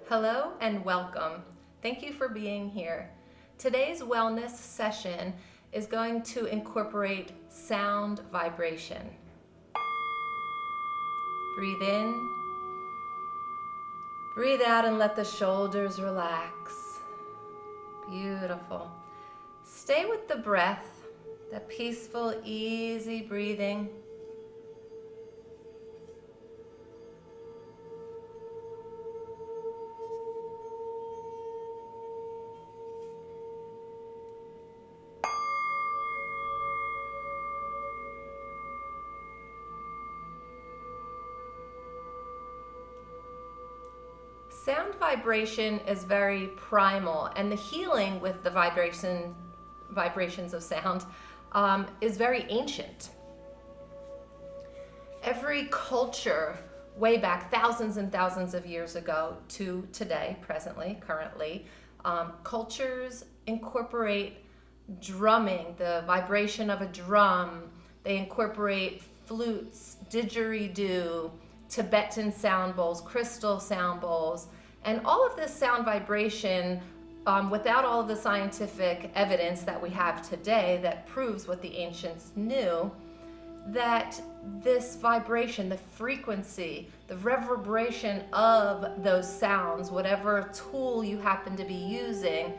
Hello and welcome. Thank you for being here. Today's wellness session is going to incorporate sound vibration. Breathe in, breathe out, and let the shoulders relax. Beautiful. Stay with the breath, that peaceful, easy breathing. Sound vibration is very primal, and the healing with the vibrations of sound is very ancient. Every culture, way back thousands and thousands of years ago to today, presently, currently, cultures incorporate drumming, the vibration of a drum. They incorporate flutes, didgeridoo, Tibetan sound bowls, crystal sound bowls, and all of this sound vibration, without all of the scientific evidence that we have today that proves what the ancients knew, that this vibration, the frequency, the reverberation of those sounds, whatever tool you happen to be using,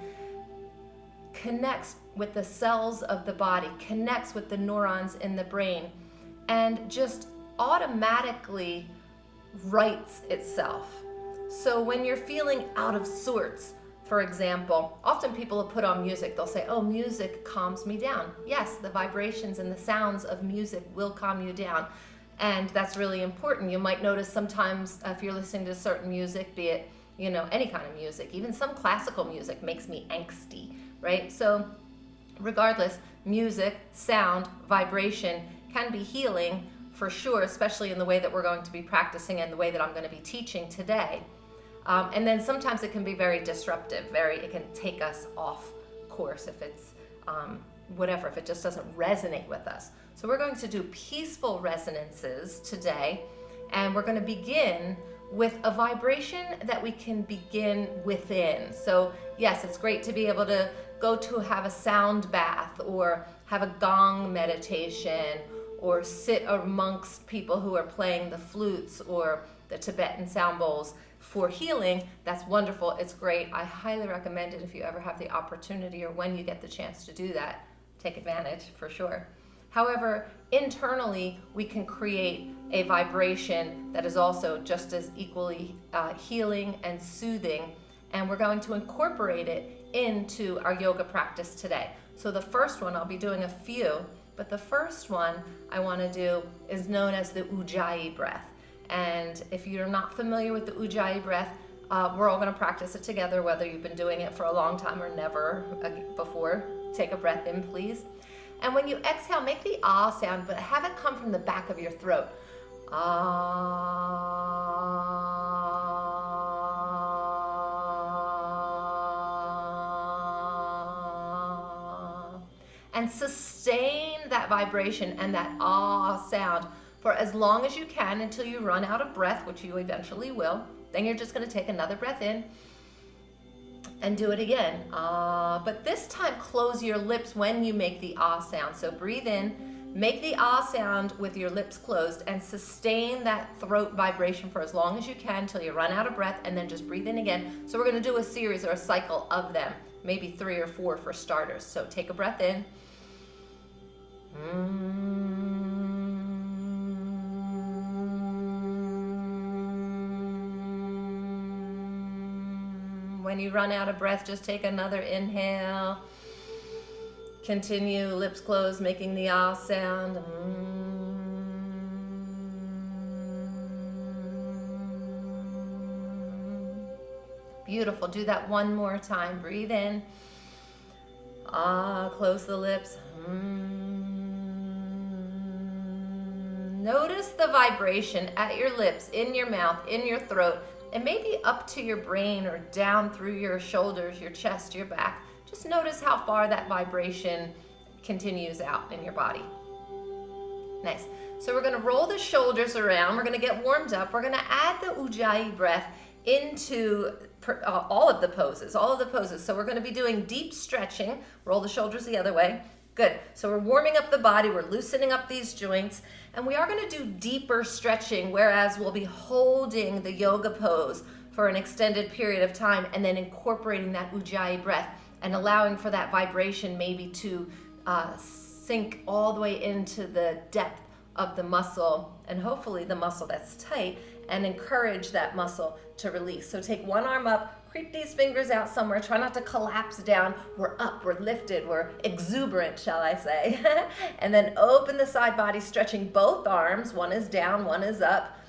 connects with the cells of the body, connects with the neurons in the brain, and just automatically writes itself. So when you're feeling out of sorts, for example, often people will put on music. They'll say, oh, music calms me down. Yes, the vibrations and the sounds of music will calm you down. And that's really important. You might notice sometimes if you're listening to certain music, be it, any kind of music, even some classical music makes me angsty, right? So regardless, music, sound, vibration can be healing for sure, especially in the way that we're going to be practicing and the way that I'm going to be teaching today. And then sometimes it can be very disruptive, it can take us off course if it's if it just doesn't resonate with us. So we're going to do peaceful resonances today, and we're going to begin with a vibration that we can begin within. So yes, it's great to be able to go to have a sound bath or have a gong meditation, or sit amongst people who are playing the flutes or the Tibetan sound bowls for healing. That's wonderful. It's great. I highly recommend it if you ever have the opportunity or when you get the chance to do that. Take advantage for sure. However, internally, we can create a vibration that is also just as equally healing and soothing, and we're going to incorporate it into our yoga practice today. So the first one, I'll be doing a few, but the first one I want to do is known as the Ujjayi breath. And if you're not familiar with the Ujjayi breath, we're all going to practice it together, whether you've been doing it for a long time or never before. Take a breath in, please. And when you exhale, make the ah sound, but have it come from the back of your throat. Ah. And sustain that vibration and that ah sound for as long as you can until you run out of breath, which you eventually will. Then you're just going to take another breath in and do it again. But this time close your lips when you make the ah sound. So breathe in, make the ah sound with your lips closed, and sustain that throat vibration for as long as you can until you run out of breath, and then just breathe in again. So we're going to do a series or a cycle of them, maybe 3 or 4 for starters. So take a breath in. When you run out of breath, just take another inhale. Continue, lips closed, making the ah sound. Beautiful. Do that one more time. Breathe in. Ah, close the lips. Notice the vibration at your lips, in your mouth, in your throat, and maybe up to your brain or down through your shoulders, your chest, your back. Just notice how far that vibration continues out in your body. Nice. So we're going to roll the shoulders around. We're going to get warmed up. We're going to add the Ujjayi breath into all of the poses. So we're going to be doing deep stretching. Roll the shoulders the other way. Good. So we're warming up the body. We're loosening up these joints. And we are going to do deeper stretching, whereas we'll be holding the yoga pose for an extended period of time and then incorporating that Ujjayi breath and allowing for that vibration maybe to sink all the way into the depth of the muscle, and hopefully the muscle that's tight, and encourage that muscle to release. So take one arm up, creep these fingers out somewhere, try not to collapse down. We're up, we're lifted, we're exuberant, shall I say. And then open the side body, stretching both arms. One is down, one is up.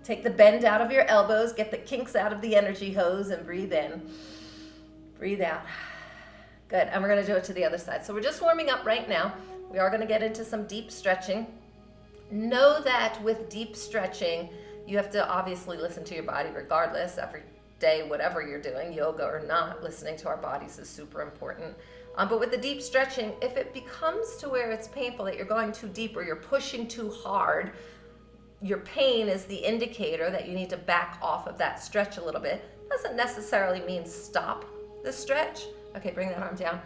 Take the bend out of your elbows, get the kinks out of the energy hose, and breathe in. Breathe out. Good, and we're gonna do it to the other side. So we're just warming up right now. We are gonna get into some deep stretching. Know that with deep stretching, you have to obviously listen to your body regardless. Every day, whatever you're doing, yoga or not, listening to our bodies is super important. But with the deep stretching, if it becomes to where it's painful, that you're going too deep or you're pushing too hard, your pain is the indicator that you need to back off of that stretch a little bit. Doesn't necessarily mean stop the stretch. Okay, bring that arm down.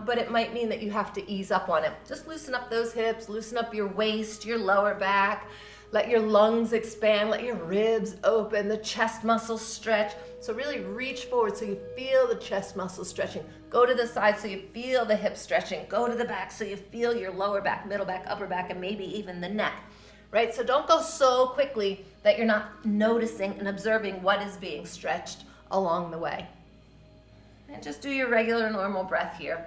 But it might mean that you have to ease up on it. Just loosen up those hips, loosen up your waist, your lower back, let your lungs expand, let your ribs open, the chest muscles stretch. So really reach forward so you feel the chest muscles stretching. Go to the side so you feel the hips stretching. Go to the back so you feel your lower back, middle back, upper back, and maybe even the neck, right? So don't go so quickly that you're not noticing and observing what is being stretched along the way. And just do your regular normal breath here.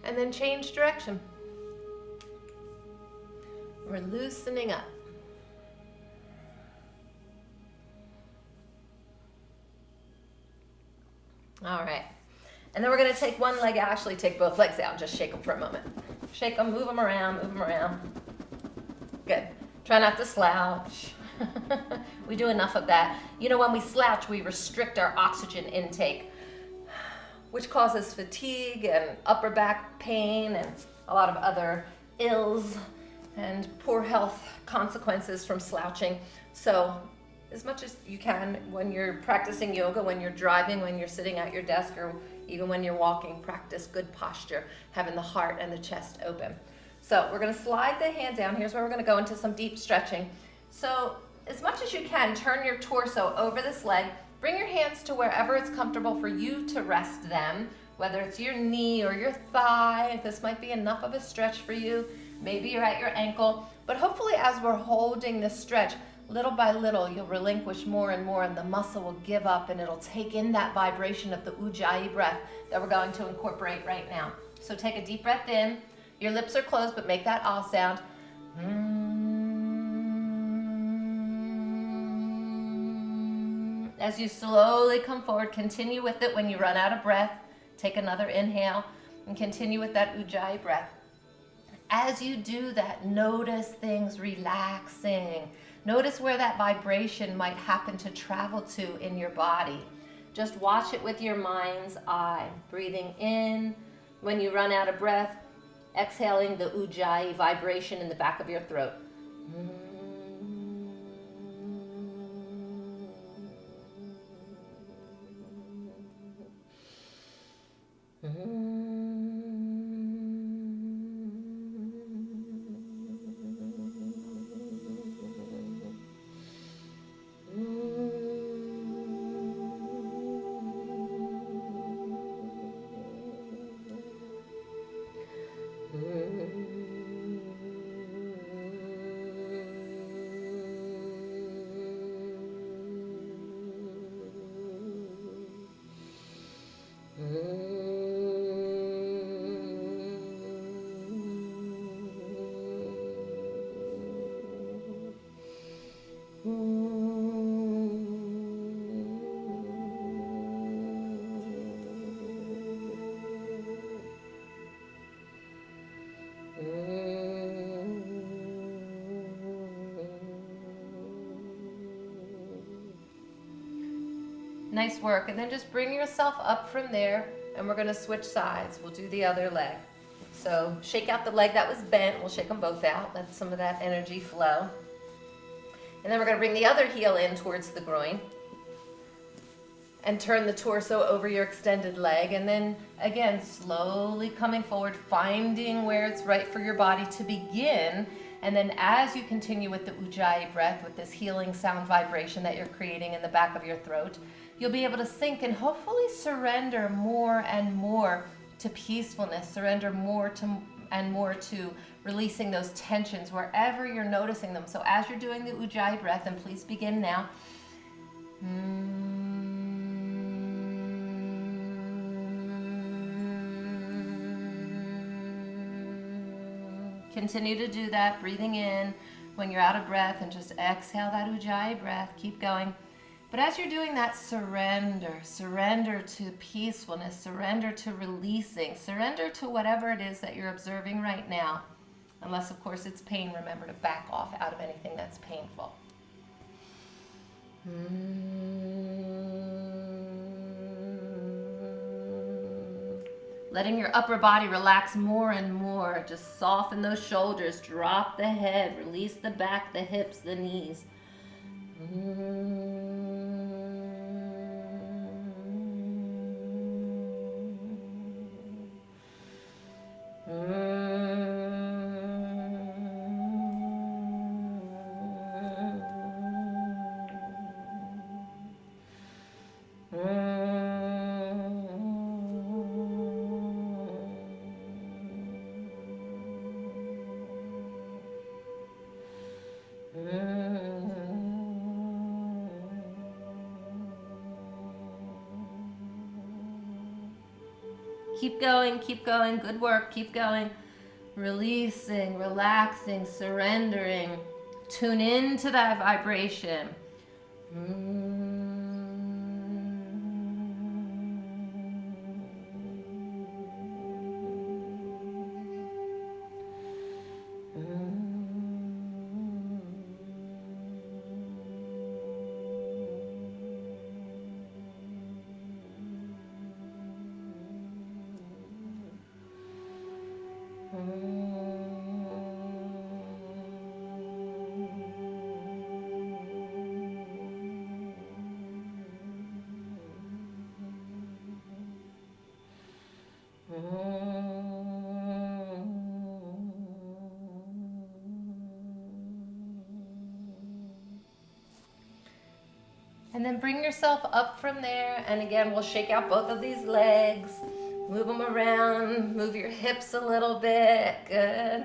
And then change direction. We're loosening up. All right. And then we're going to take one leg, actually take both legs out and just shake them for a moment. Shake them, move them around, move them around. Good. Try not to slouch. We do enough of that. You know, when we slouch, we restrict our oxygen intake, which causes fatigue and upper back pain and a lot of other ills and poor health consequences from slouching. So as much as you can when you're practicing yoga, when you're driving, when you're sitting at your desk, or even when you're walking, practice good posture, having the heart and the chest open. So we're going to slide the hand down. Here's where we're going to go into some deep stretching. So as much as you can, turn your torso over this leg. Bring your hands to wherever it's comfortable for you to rest them, whether it's your knee or your thigh. This might be enough of a stretch for you. Maybe you're at your ankle. But hopefully as we're holding this stretch, little by little, you'll relinquish more and more, and the muscle will give up, and it'll take in that vibration of the Ujjayi breath that we're going to incorporate right now. So take a deep breath in. Your lips are closed, but make that ah sound. As you slowly come forward, continue with it. When you run out of breath, take another inhale and continue with that Ujjayi breath. As you do that, notice things relaxing. Notice where that vibration might happen to travel to in your body. Just watch it with your mind's eye. Breathing in. When you run out of breath, exhaling the Ujjayi vibration in the back of your throat. Nice work. And then just bring yourself up from there, and we're going to switch sides. We'll do the other leg. So shake out the leg that was bent. We'll shake them both out. Let some of that energy flow. And then we're going to bring the other heel in towards the groin. And turn the torso over your extended leg. And then again, slowly coming forward, finding where it's right for your body to begin. And then as you continue with the Ujjayi breath, with this healing sound vibration that you're creating in the back of your throat, you'll be able to sink and hopefully surrender more and more to peacefulness, surrender more to releasing those tensions wherever you're noticing them. So as you're doing the Ujjayi breath, and please begin now. Continue to do that, breathing in when you're out of breath, and just exhale that Ujjayi breath. Keep going. But as you're doing that, surrender to peacefulness, surrender to releasing, surrender to whatever it is that you're observing right now. Unless, of course, it's pain, remember to back off out of anything that's painful. Letting your upper body relax more and more. Just soften those shoulders, drop the head, release the back, the hips, the knees. Keep going, good work, keep going. Releasing, relaxing, surrendering. Tune into that vibration. And then bring yourself up from there. And again, we'll shake out both of these legs. Move them around. Move your hips a little bit. Good.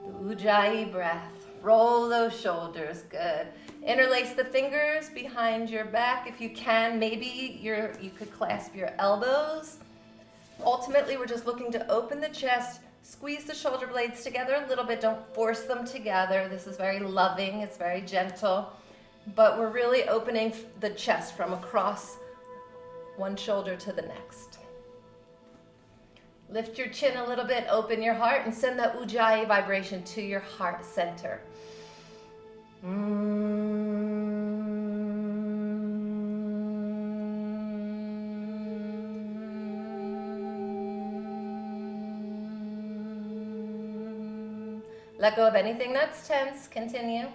The Ujjayi breath. Roll those shoulders. Good. Interlace the fingers behind your back. If you can, maybe you could clasp your elbows. Ultimately, we're just looking to open the chest. Squeeze the shoulder blades together a little bit. Don't force them together. This is very loving. It's very gentle. But we're really opening the chest from across one shoulder to the next. Lift your chin a little bit, open your heart, and send that Ujjayi vibration to your heart center. Let go of anything that's tense. Continue.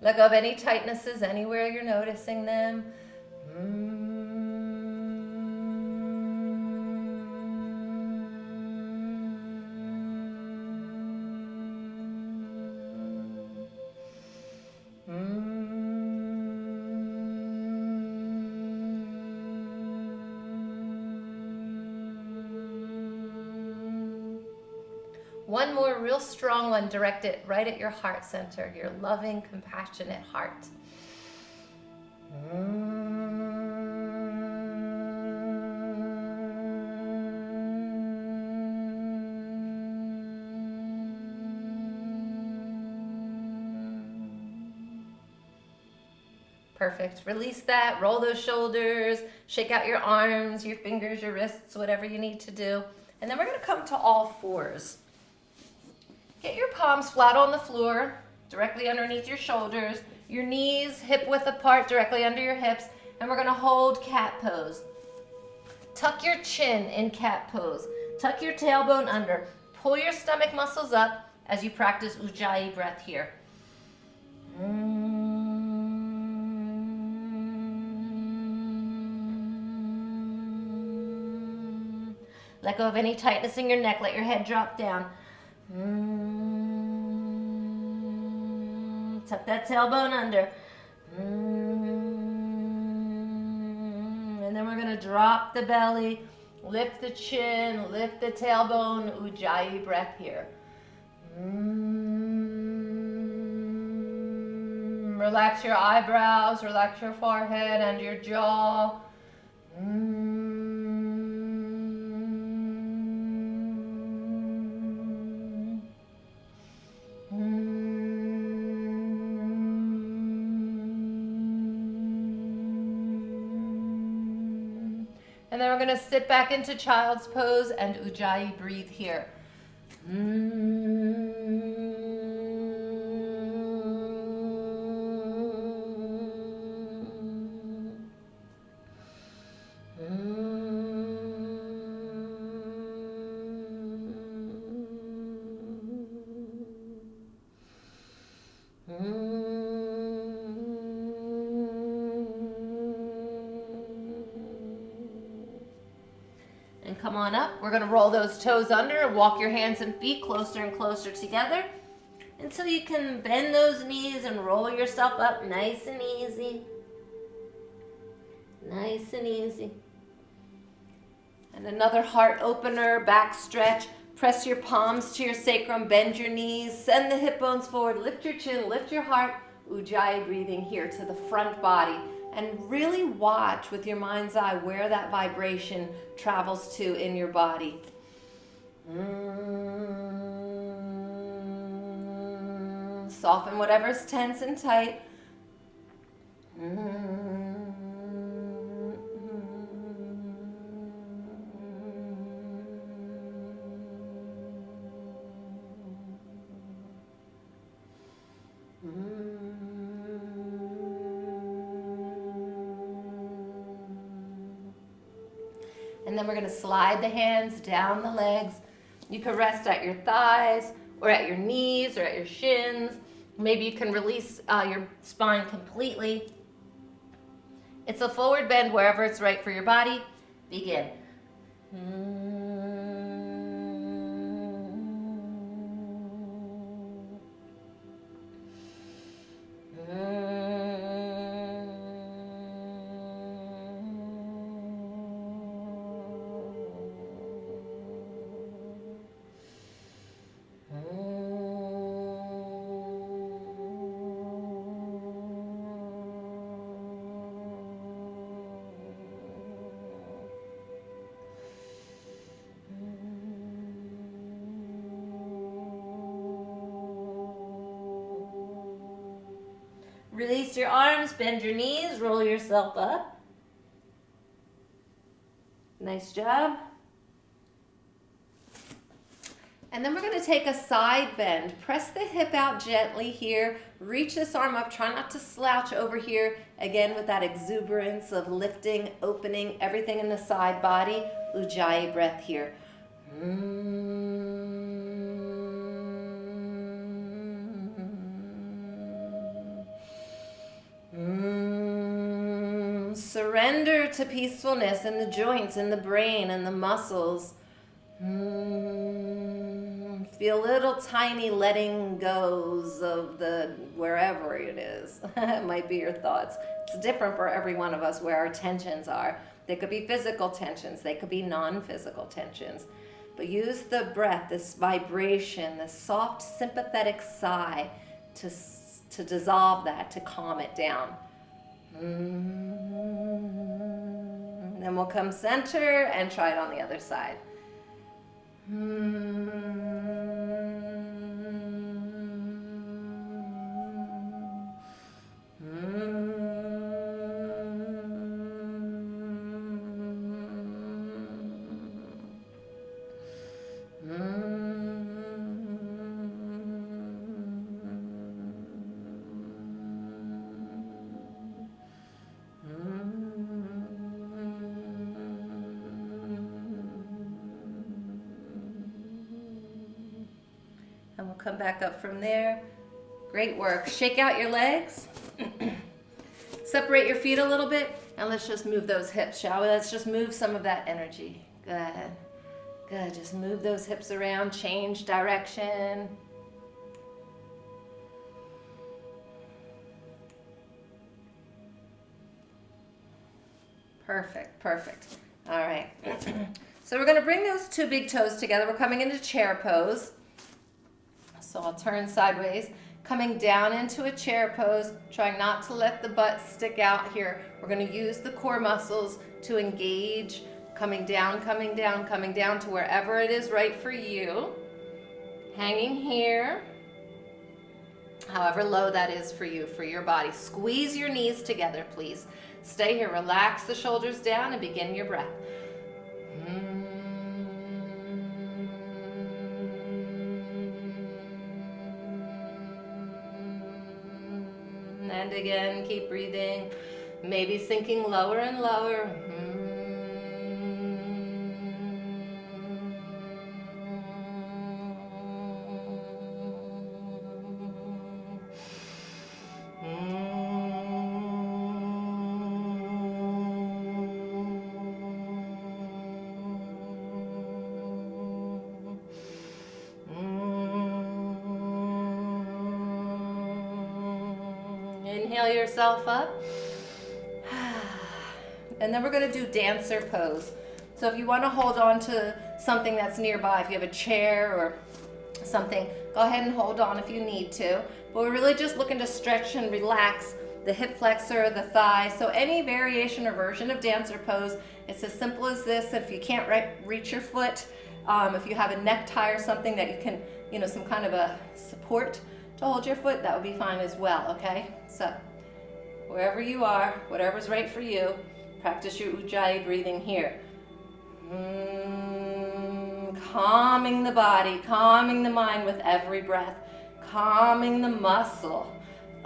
Let go of any tightnesses anywhere you're noticing them. One more real strong one, direct it right at your heart center, your loving, compassionate heart. Perfect. Release that, roll those shoulders, shake out your arms, your fingers, your wrists, whatever you need to do. And then we're going to come to all fours. Get your palms flat on the floor, directly underneath your shoulders, your knees hip width apart, directly under your hips, and we're going to hold cat pose. Tuck your chin in cat pose. Tuck your tailbone under. Pull your stomach muscles up as you practice Ujjayi breath here. Let go of any tightness in your neck. Let your head drop down. Tuck that tailbone under. And then we're going to drop the belly, lift the chin, lift the tailbone, Ujjayi breath here. Relax your eyebrows, relax your forehead and your jaw. And then we're going to sit back into child's pose and Ujjayi breathe here. And come on up. We're going to roll those toes under and walk your hands and feet closer and closer together until you can bend those knees and roll yourself up nice and easy. Nice and easy. And another heart opener, back stretch. Press your palms to your sacrum, bend your knees, send the hip bones forward, lift your chin, lift your heart. Ujjayi breathing here to the front body. And really watch with your mind's eye where that vibration travels to in your body. Soften whatever's tense and tight. And then we're going to slide the hands down the legs. You can rest at your thighs or at your knees or at your shins. Maybe you can release your spine completely. It's a forward bend wherever it's right for your body. Begin. Release your arms, bend your knees, roll yourself up. Nice job. And then we're going to take a side bend. Press the hip out gently here. Reach this arm up. Try not to slouch over here. Again, with that exuberance of lifting, opening, everything in the side body. Ujjayi breath here. Surrender to peacefulness in the joints, in the brain, and the muscles. Feel little tiny letting goes of the wherever it is. It might be your thoughts. It's different for every one of us where our tensions are. They could be physical tensions. They could be non-physical tensions. But use the breath, this vibration, this soft sympathetic sigh to dissolve that, to calm it down. Then we'll come center and try it on the other side. And we'll come back up from there. Great work. Shake out your legs. Separate your feet a little bit, and let's just move those hips, shall we? Let's just move some of that energy. Good. Good. Just move those hips around, change direction. Perfect, perfect. All right. So we're going to bring those two big toes together. We're coming into chair pose. So I'll turn sideways, coming down into a chair pose, trying not to let the butt stick out here. We're going to use the core muscles to engage, coming down to wherever it is right for you. Hanging here, however low that is for you, for your body. Squeeze your knees together, please. Stay here, relax the shoulders down and begin your breath. And again, keep breathing, maybe sinking lower and lower. Inhale yourself up. And then we're going to do dancer pose. So if you want to hold on to something that's nearby, if you have a chair or something, go ahead and hold on if you need to. But we're really just looking to stretch and relax the hip flexor, the thigh. So any variation or version of dancer pose, it's as simple as this. And if you can't reach your foot, if you have a necktie or something that you can, some kind of a support to hold your foot, that would be fine as well, okay? So wherever you are, whatever's right for you, practice your Ujjayi breathing here. Calming the body, calming the mind with every breath, calming the muscle,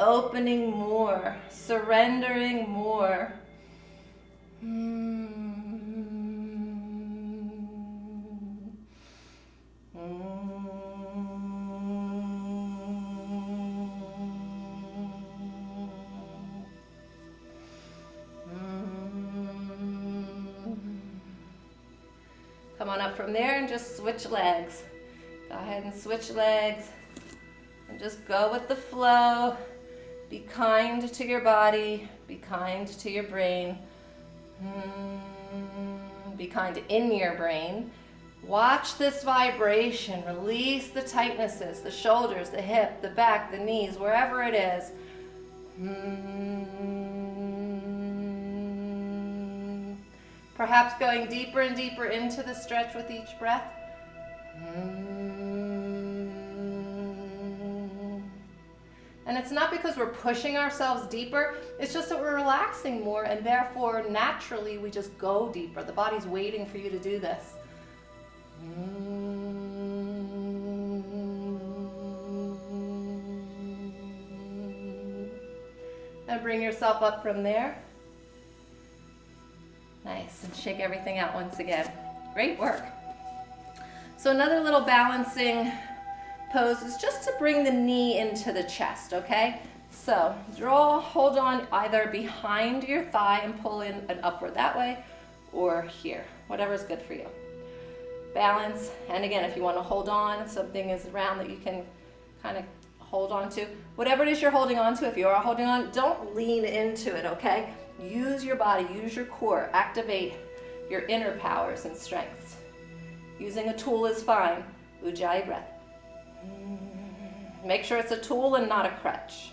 opening more, surrendering more. Come on up from there and just switch legs. Go ahead and switch legs and just go with the flow. Be kind to your body. Be kind to your brain. Be kind in your brain. Watch this vibration. Release the tightnesses, the shoulders, the hip, the back, the knees, wherever it is. Perhaps going deeper and deeper into the stretch with each breath. And it's not because we're pushing ourselves deeper, it's just that we're relaxing more, and therefore naturally we just go deeper. The body's waiting for you to do this. And bring yourself up from there. Nice, and shake everything out once again. Great work. So another little balancing pose is just to bring the knee into the chest, okay? So hold on either behind your thigh and pull in and upward that way, or here, whatever's good for you. Balance, and again, if you want to hold on, if something is around that you can kind of hold on to, whatever it is you're holding on to, if you are holding on, don't lean into it, okay? Use your body, use your core, activate your inner powers and strengths. Using a tool is fine. Ujjayi breath. Make sure it's a tool and not a crutch.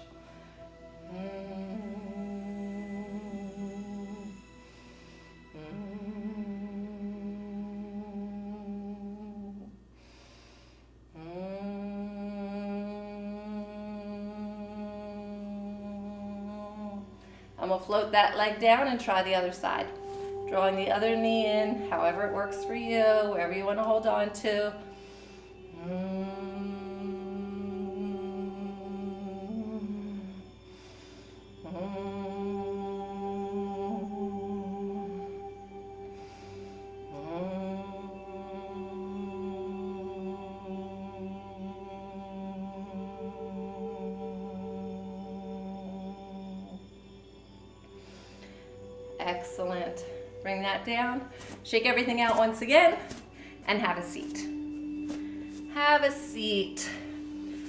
And we'll float that leg down and try the other side. Drawing the other knee in, however it works for you, wherever you want to hold on to. Excellent. Bring that down. Shake everything out once again and have a seat. Have a seat.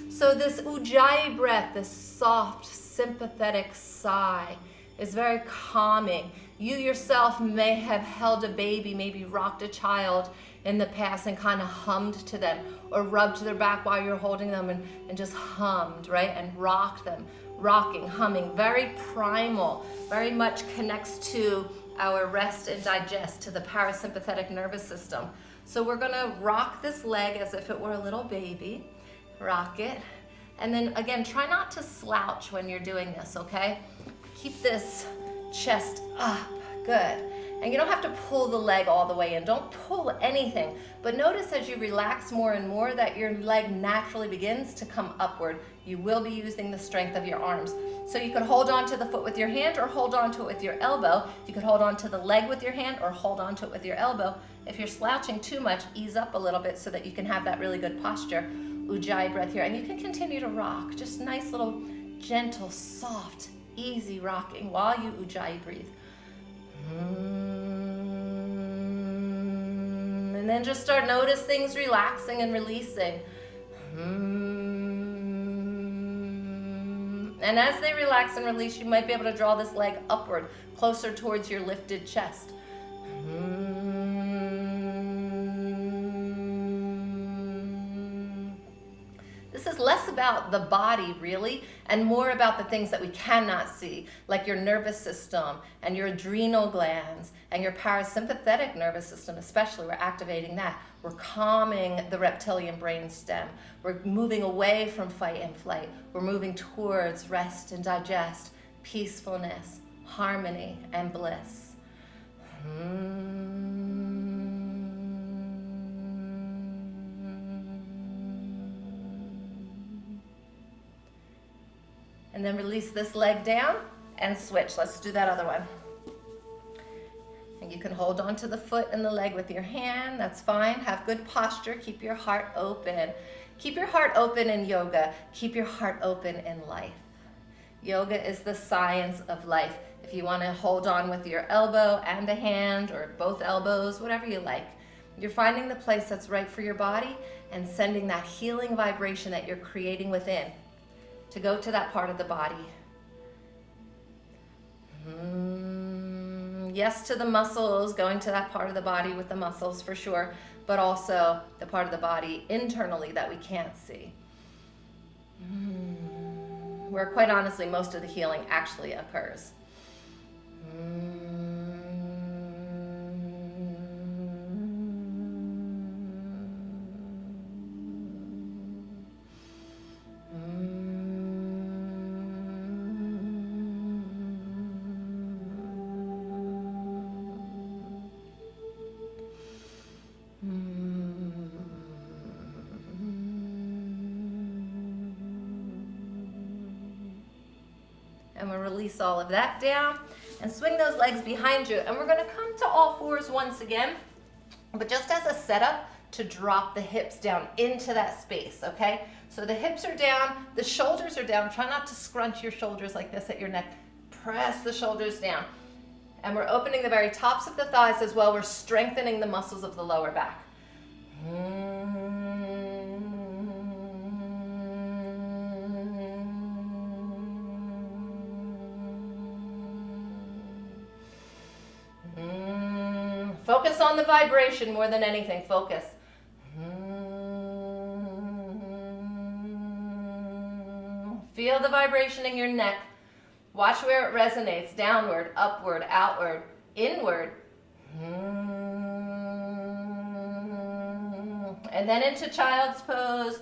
So this Ujjayi breath, this soft, sympathetic sigh, is very calming. You yourself may have held a baby, maybe rocked a child in the past and kind of hummed to them, or rubbed their back while you're holding them and just hummed, right? And rocked them, rocking, humming, very primal, very much connects to our rest and digest, to the parasympathetic nervous system. So we're gonna rock this leg as if it were a little baby. Rock it. And then again, try not to slouch when you're doing this, okay? Keep this chest up, good. And you don't have to pull the leg all the way in. Don't pull anything. But notice as you relax more and more that your leg naturally begins to come upward. You will be using the strength of your arms. So you could hold on to the foot with your hand or hold on to it with your elbow. You could hold on to the leg with your hand or hold on to it with your elbow. If you're slouching too much, ease up a little bit so that you can have that really good posture. Ujjayi breath here. And you can continue to rock. Just nice little gentle, soft, easy rocking while you Ujjayi breathe. And then just start notice things relaxing and releasing. And as they relax and release, you might be able to draw this leg upward, closer towards your lifted chest. This is less about the body, really, and more about the things that we cannot see, like your nervous system and your adrenal glands and your parasympathetic nervous system, especially. We're activating that. We're calming the reptilian brain stem. We're moving away from fight and flight. We're moving towards rest and digest, peacefulness, harmony, and bliss. And then release this leg down and switch. Let's do that other one. And you can hold on to the foot and the leg with your hand. That's fine. Have good posture. Keep your heart open. Keep your heart open in yoga. Keep your heart open in life. Yoga is the science of life. If you want to hold on with your elbow and a hand or both elbows, whatever you like, you're finding the place that's right for your body and sending that healing vibration that you're creating within to go to that part of the body. Yes to the muscles, going to that part of the body with the muscles for sure, but also the part of the body internally that we can't see. Where quite honestly, most of the healing actually occurs. And we'll release all of that down and swing those legs behind you. And we're going to come to all fours once again, but just as a setup to drop the hips down into that space, okay? So the hips are down, the shoulders are down. Try not to scrunch your shoulders like this at your neck. Press the shoulders down. And we're opening the very tops of the thighs as well. We're strengthening the muscles of the lower back. Focus on the vibration more than anything. Focus. Feel the vibration in your neck. Watch where it resonates. Downward, upward, outward, inward. And then into child's pose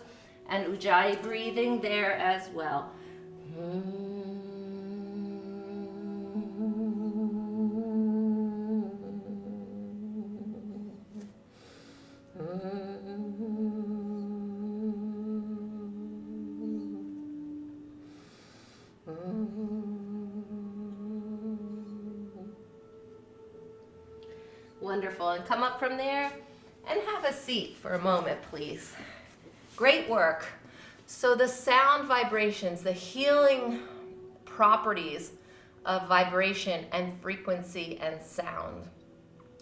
and Ujjayi breathing there as well. Wonderful. And come up from there and have a seat for a moment, please. Great work. So the sound vibrations, the healing properties of vibration and frequency and sound.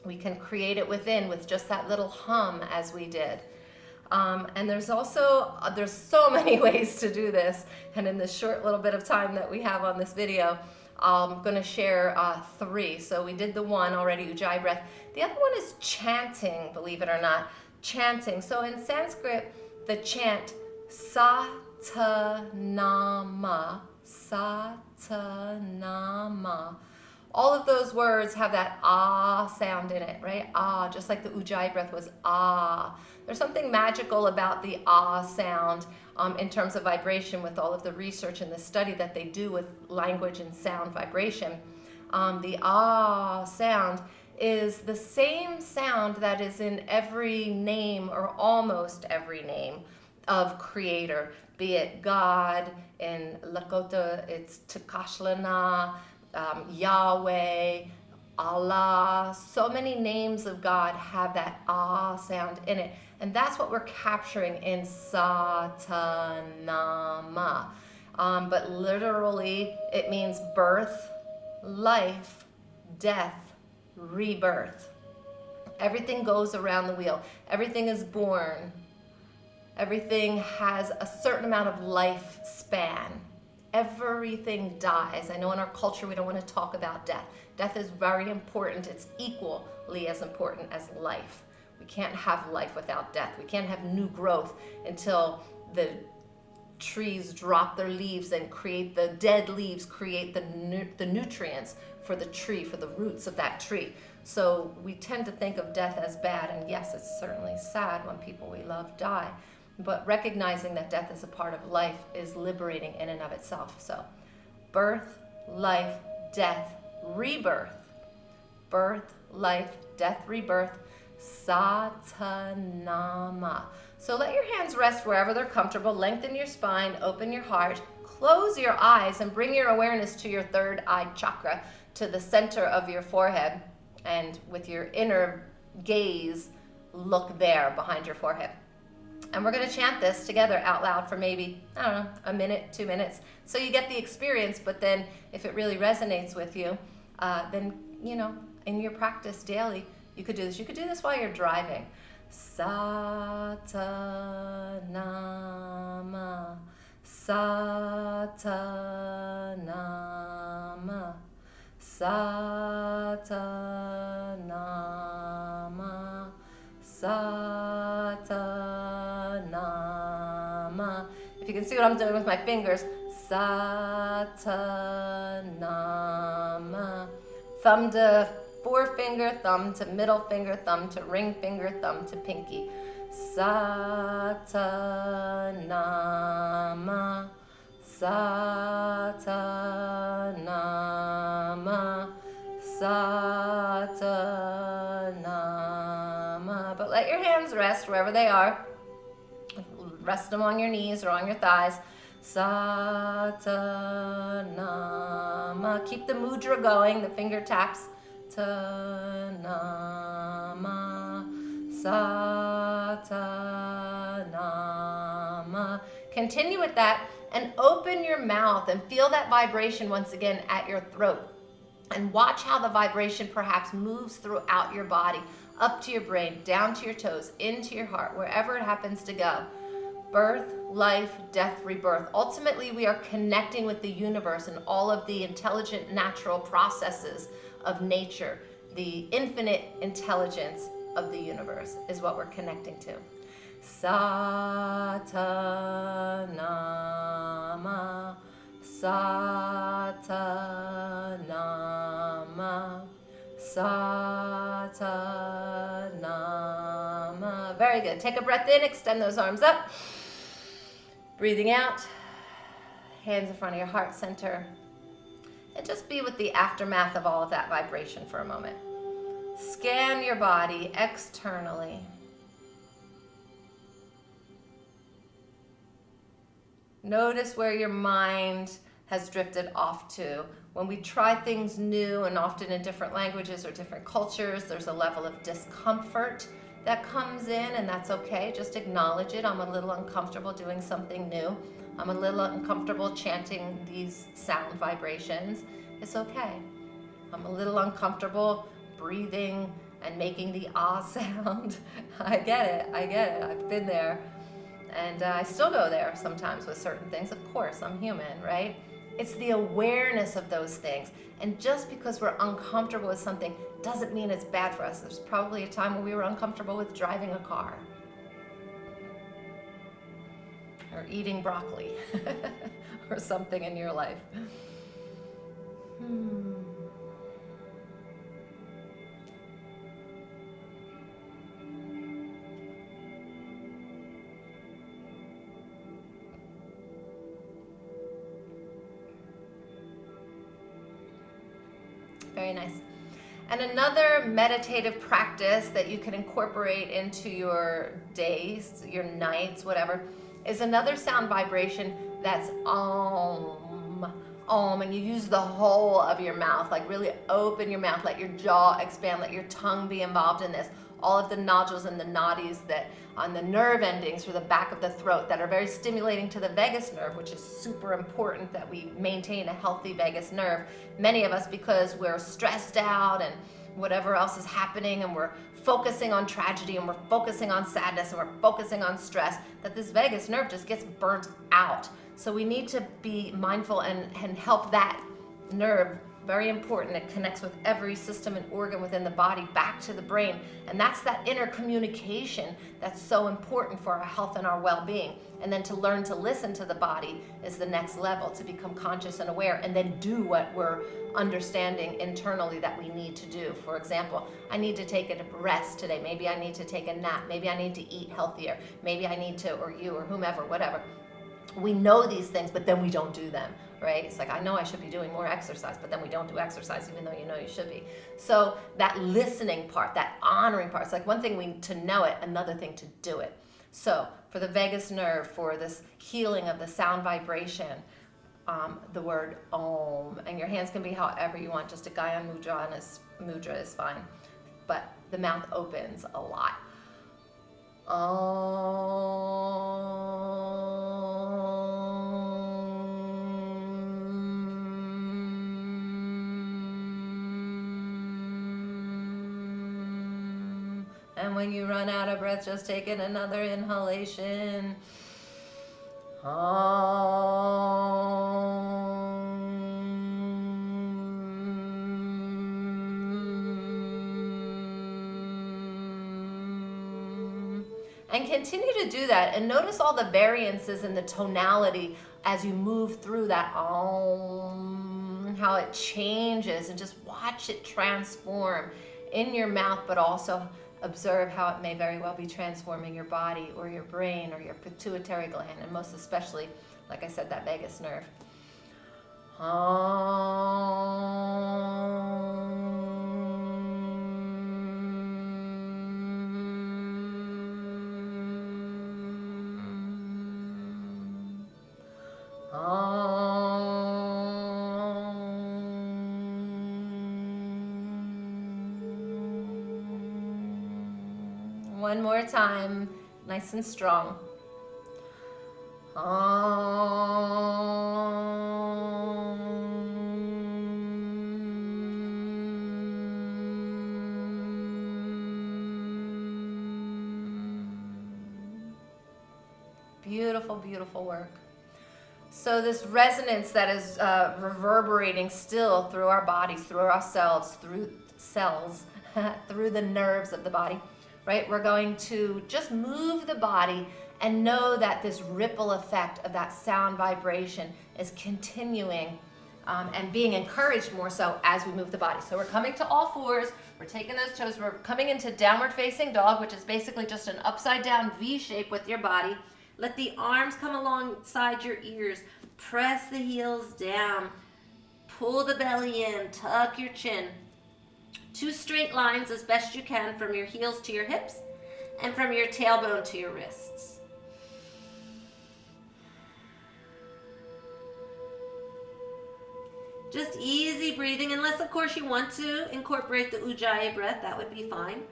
We can create it within with just that little hum as we did. And there's so many ways to do this. And in this short little bit of time that we have on this video, I'm going to share 3. So we did the one already, Ujjayi breath. The other one is chanting, believe it or not. Chanting. So in Sanskrit, the chant Satanama, Satanama. All of those words have that ah sound in it, right? Ah, just like the Ujjayi breath was ah. There's something magical about the ah sound in terms of vibration with all of the research and the study that they do with language and sound vibration. The ah sound is the same sound that is in every name or almost every name of creator, be it God, in Lakota it's Takashlana, Yahweh, Allah. So many names of God have that ah sound in it. And that's what we're capturing in Satanama. But literally it means birth, life, death, rebirth. Everything goes around the wheel. Everything is born. Everything has a certain amount of lifespan. Everything dies. I know in our culture we don't want to talk about death. Death is very important. It's equally as important as life. We can't have life without death. We can't have new growth until the trees drop their leaves and create the dead leaves, create the nutrients for the tree, for the roots of that tree. So we tend to think of death as bad, and yes, it's certainly sad when people we love die. But recognizing that death is a part of life is liberating in and of itself. So birth, life, death, rebirth. Birth, life, death, rebirth. Satanama. So let your hands rest wherever they're comfortable. Lengthen your spine, open your heart, close your eyes, and bring your awareness to your third eye chakra, to the center of your forehead. And with your inner gaze, look there behind your forehead. And we're going to chant this together out loud for maybe, I don't know, a minute, 2 minutes. So you get the experience, but then if it really resonates with you, then, in your practice daily, you could do this. You could do this while you're driving. Satanama, Satanama, Satanama, Satanama. If you can see what I'm doing with my fingers, Satanama. Thumb to forefinger, thumb to middle finger, thumb to ring finger, thumb to pinky. Satanama, Satanama, Satanama. But let your hands rest wherever they are. Rest them on your knees or on your thighs. Satanama. Keep the mudra going, the finger taps. Satanama, Satanama. Continue with that and open your mouth and feel that vibration once again at your throat. And watch how the vibration perhaps moves throughout your body, up to your brain, down to your toes, into your heart, wherever it happens to go. Birth, life, death, rebirth. Ultimately, we are connecting with the universe and all of the intelligent natural processes of nature. The infinite intelligence of the universe is what we're connecting to. Satanama, Satanama, Satanama. Very good. Take a breath in, extend those arms up. Breathing out, hands in front of your heart center. And just be with the aftermath of all of that vibration for a moment. Scan your body externally. Notice where your mind has drifted off to. When we try things new, and often in different languages or different cultures, there's a level of discomfort that comes in, and that's okay. Just acknowledge it. I'm a little uncomfortable doing something new. I'm a little uncomfortable chanting these sound vibrations. It's okay. I'm a little uncomfortable breathing and making the ah sound. I get it. I've been there. And I still go there sometimes with certain things. Of course, I'm human, right? It's the awareness of those things. And just because we're uncomfortable with something doesn't mean it's bad for us. There's probably a time when we were uncomfortable with driving a car or eating broccoli or something in your life. Very nice. And another meditative practice that you can incorporate into your days, your nights, whatever, is another sound vibration that's om, om, and you use the whole of your mouth, like really open your mouth, let your jaw expand, let your tongue be involved in this. All of the nodules and the nadis that on the nerve endings for the back of the throat that are very stimulating to the vagus nerve, which is super important that we maintain a healthy vagus nerve. Many of us, because we're stressed out and whatever else is happening and we're focusing on tragedy and we're focusing on sadness and we're focusing on stress, that this vagus nerve just gets burnt out. So we need to be mindful and help that nerve. Very important. It connects with every system and organ within the body back to the brain. And that's that inner communication that's so important for our health and our well-being. And then to learn to listen to the body is the next level, to become conscious and aware and then do what we're understanding internally that we need to do. For example, I need to take a rest today. Maybe I need to take a nap. Maybe I need to eat healthier. Maybe I need to, or you or whomever, whatever. We know these things, but then we don't do them, right? It's like, I know I should be doing more exercise, but then we don't do exercise even though you know you should be. So that listening part, that honoring part, it's like one thing to know it, another thing to do it. So for the vagus nerve, for this healing of the sound vibration, the word om, and your hands can be however you want, just a Gyan mudra is fine, but the mouth opens a lot. And when you run out of breath, just take in another inhalation. And continue to do that and notice all the variances in the tonality as you move through that om, how it changes, and just watch it transform in your mouth, but also observe how it may very well be transforming your body or your brain or your pituitary gland, and most especially, like I said, that vagus nerve. One more time, nice and strong. Beautiful, beautiful work. So this resonance that is reverberating still through our bodies, through ourselves, through cells, through the nerves of the body, right? We're going to just move the body and know that this ripple effect of that sound vibration is continuing and being encouraged more so as we move the body. So we're coming to all fours, we're taking those toes, we're coming into downward facing dog, which is basically just an upside down V shape with your body. Let the arms come alongside your ears, press the heels down, pull the belly in, tuck your chin. 2 straight lines as best you can from your heels to your hips and from your tailbone to your wrists. Just easy breathing, unless of course you want to incorporate the Ujjayi breath, that would be fine.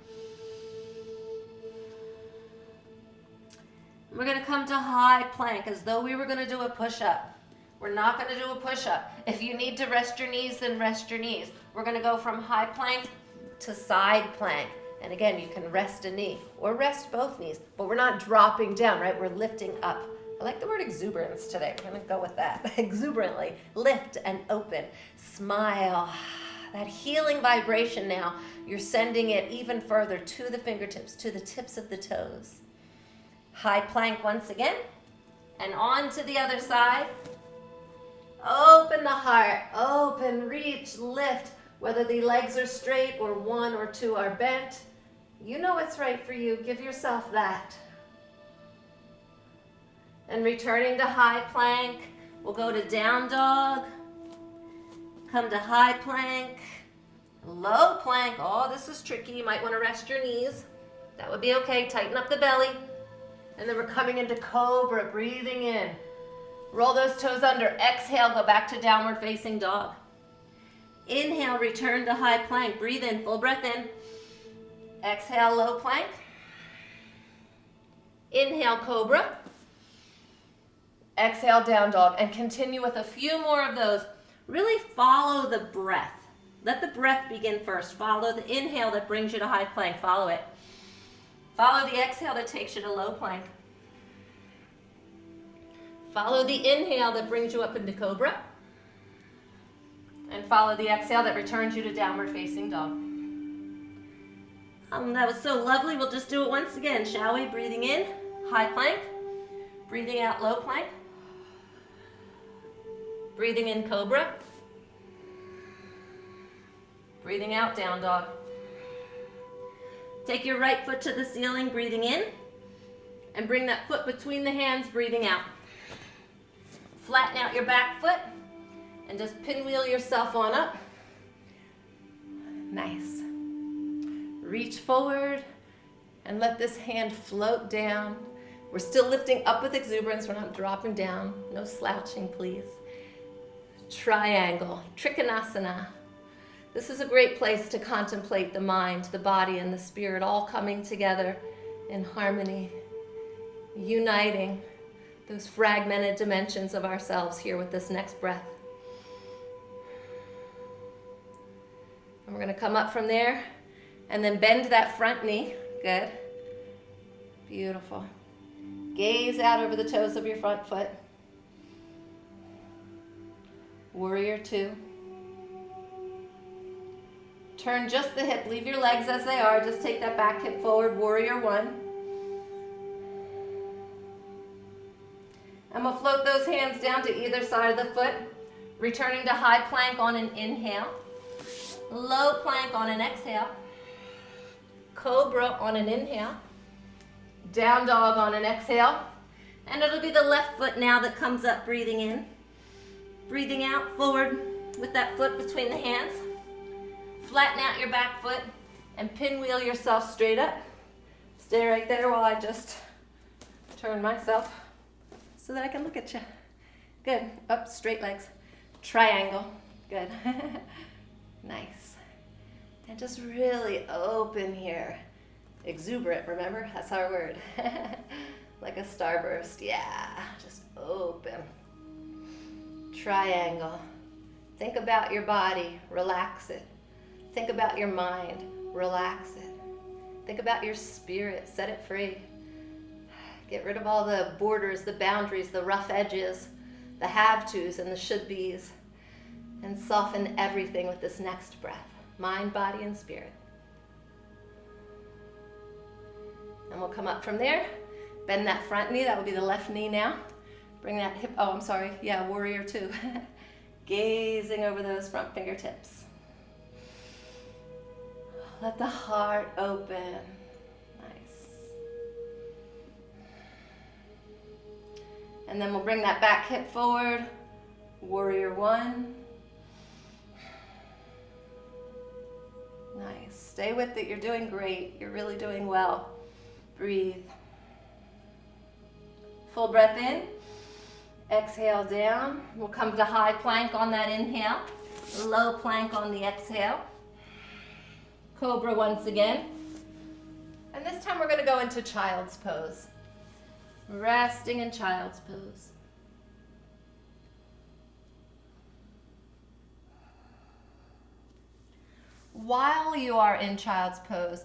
We're going to come to high plank as though we were going to do a push-up. We're not going to do a push-up. If you need to rest your knees, then rest your knees. We're going to go from high plank to side plank. And again, you can rest a knee or rest both knees, but we're not dropping down, right? We're lifting up. I like the word exuberance today. We're going to go with that. Exuberantly. Lift and open. Smile. That healing vibration now, you're sending it even further to the fingertips, to the tips of the toes. High plank once again. And on to the other side. Open the heart. Open, reach, lift. Whether the legs are straight or one or two are bent. You know what's right for you. Give yourself that. And returning to high plank, we'll go to down dog. Come to high plank, low plank. Oh, this is tricky. You might want to rest your knees. That would be okay. Tighten up the belly. And then we're coming into cobra, breathing in. Roll those toes under. Exhale, go back to downward facing dog. Inhale, return to high plank. Breathe in, full breath in. Exhale, low plank. Inhale, cobra. Exhale, down dog. And continue with a few more of those. Really follow the breath. Let the breath begin first. Follow the inhale that brings you to high plank. Follow it. Follow the exhale that takes you to low plank. Follow the inhale that brings you up into cobra. And follow the exhale that returns you to downward facing dog. That was so lovely. We'll just do it once again, shall we? Breathing in, high plank. Breathing out, low plank. Breathing in, cobra. Breathing out, down dog. Take your right foot to the ceiling, breathing in. And bring that foot between the hands, breathing out. Flatten out your back foot. And just pinwheel yourself on up. Nice. Reach forward and let this hand float down. We're still lifting up with exuberance. We're not dropping down. No slouching, please. Triangle, Trikonasana. This is a great place to contemplate the mind, the body, and the spirit all coming together in harmony, uniting those fragmented dimensions of ourselves here with this next breath. And we're going to come up from there and then bend that front knee. Good. Beautiful. Gaze out over the toes of your front foot. Warrior two. Turn just the hip. Leave your legs as they are. Just take that back hip forward. Warrior one. And we'll float those hands down to either side of the foot. Returning to high plank on an inhale. Low plank on an exhale. Cobra on an inhale. Down dog on an exhale. And it'll be the left foot now that comes up, breathing in. Breathing out, forward with that foot between the hands. Flatten out your back foot and pinwheel yourself straight up. Stay right there while I just turn myself so that I can look at you. Good. Up, straight legs. Triangle. Good. Nice. And just really open here. Exuberant, remember? That's our word. Like a starburst. Yeah. Just open. Triangle. Think about your body. Relax it. Think about your mind. Relax it. Think about your spirit. Set it free. Get rid of all the borders, the boundaries, the rough edges, the have-tos and the should-bes, and soften everything with this next breath. Mind, body, and spirit. And we'll come up from there. Bend that front knee. That will be the left knee now. Bring that hip, oh, I'm sorry. Yeah, warrior two. Gazing over those front fingertips. Let the heart open. Nice. And then we'll bring that back hip forward. Warrior one. Nice. Stay with it. You're doing great. You're really doing well. Breathe. Full breath in. Exhale down. We'll come to high plank on that inhale. Low plank on the exhale. Cobra once again. And this time we're going to go into child's pose. Resting in child's pose. while you are in child's pose,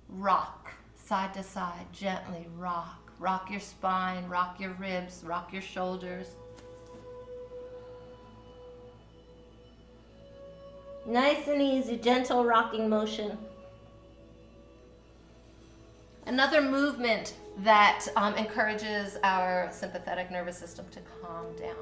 rock side to side, gently rock. Rock your spine, rock your ribs, rock your shoulders. Nice and easy, gentle rocking motion. Another movement that encourages our sympathetic nervous system to calm down.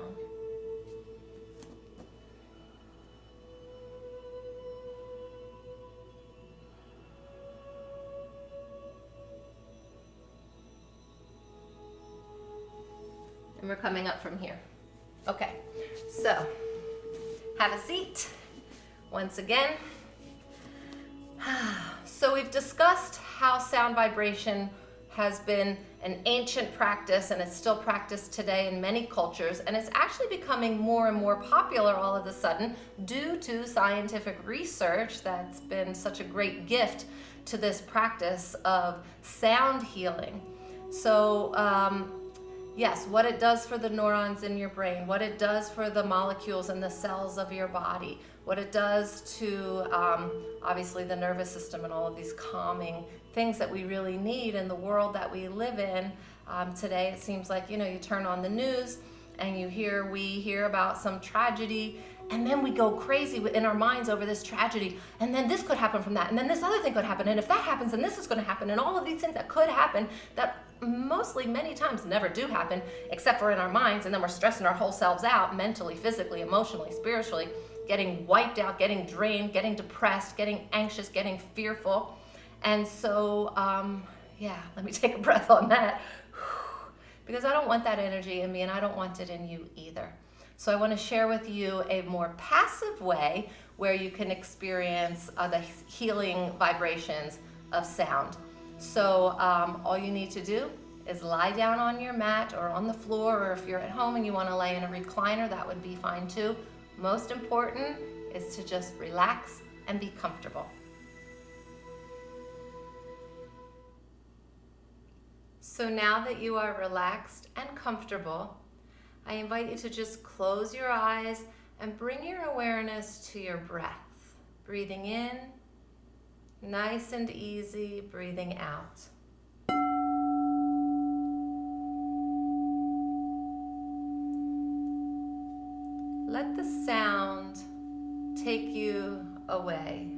And we're coming up from here. Okay, so have a seat once again. So we've discussed how sound vibration has been an ancient practice and it's still practiced today in many cultures, and it's actually becoming more and more popular all of a sudden due to scientific research that's been such a great gift to this practice of sound healing. So yes, what it does for the neurons in your brain, what it does for the molecules in the cells of your body, what it does to obviously the nervous system and all of these calming things that we really need in the world that we live in. Today it seems like, you turn on the news and we hear about some tragedy, and then we go crazy in our minds over this tragedy, and then this could happen from that, and then this other thing could happen, and if that happens, then this is going to happen, and all of these things that could happen that mostly many times never do happen except for in our minds, and then we're stressing our whole selves out mentally, physically, emotionally, spiritually, getting wiped out, getting drained, getting depressed, getting anxious, getting fearful. And so let me take a breath on that, because I don't want that energy in me, and I don't want it in you either. So I want to share with you a more passive way where you can experience the healing vibrations of sound. So all you need to do is lie down on your mat or on the floor, or if you're at home and you want to lay in a recliner, that would be fine too. Most important is to just relax and be comfortable. So now that you are relaxed and comfortable, I invite you to just close your eyes and bring your awareness to your breath. Breathing in, nice and easy, breathing out. Let the sound take you away.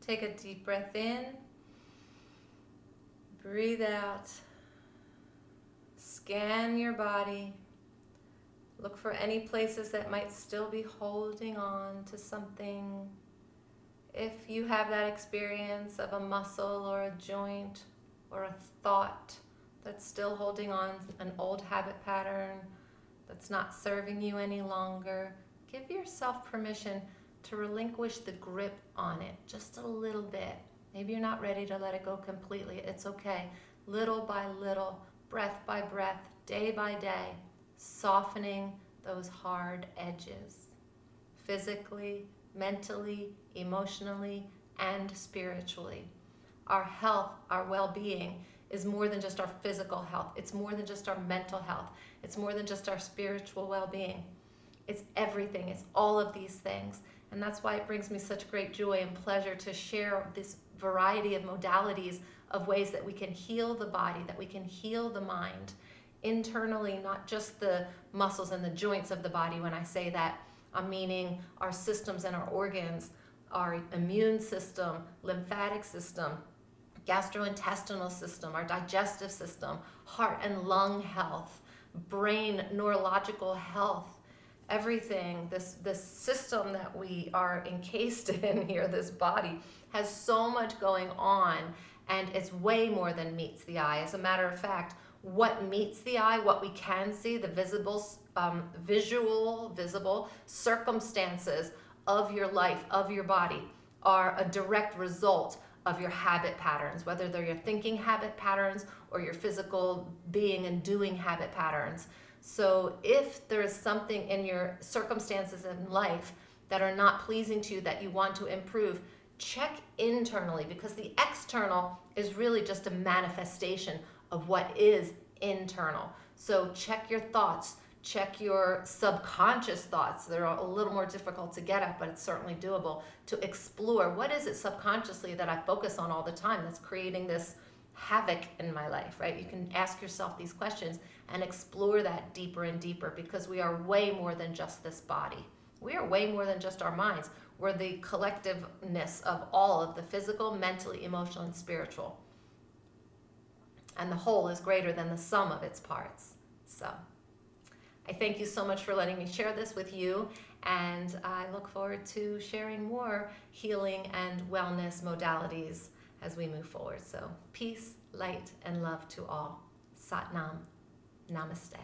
Take a deep breath in. Breathe out. Scan your body. Look for any places that might still be holding on to something. If you have that experience of a muscle or a joint or a thought that's still holding on, an old habit pattern that's not serving you any longer, give yourself permission to relinquish the grip on it just a little bit. Maybe you're not ready to let it go completely. It's okay. Little by little, breath by breath, day by day, softening those hard edges. Physically, mentally, emotionally, and spiritually. Our health, our well-being is more than just our physical health. It's more than just our mental health. It's more than just our spiritual well-being. It's everything. It's all of these things. And that's why it brings me such great joy and pleasure to share this variety of modalities of ways that we can heal the body, that we can heal the mind internally, not just the muscles and the joints of the body. When I say that, I'm meaning our systems and our organs, our immune system, lymphatic system, gastrointestinal system, our digestive system, heart and lung health, brain, neurological health, everything. This system that we are encased in here, this body, has so much going on, and it's way more than meets the eye. As a matter of fact, what meets the eye, what we can see, the visible circumstances of your life, of your body, are a direct result of your habit patterns, whether they're your thinking habit patterns or your physical being and doing habit patterns. So if there is something in your circumstances in life that are not pleasing to you, that you want to improve, check internally, because the external is really just a manifestation of what is internal. So check your thoughts, check your subconscious thoughts. They're a little more difficult to get at, but it's certainly doable to explore. What is it subconsciously that I focus on all the time that's creating this havoc in my life, right? You can ask yourself these questions and explore that deeper and deeper, because we are way more than just this body. We are way more than just our minds. We're the collectiveness of all of the physical, mentally, emotional, and spiritual. And the whole is greater than the sum of its parts. So I thank you so much for letting me share this with you, and I look forward to sharing more healing and wellness modalities as we move forward. So peace, light, and love to all. Sat Nam. Namaste.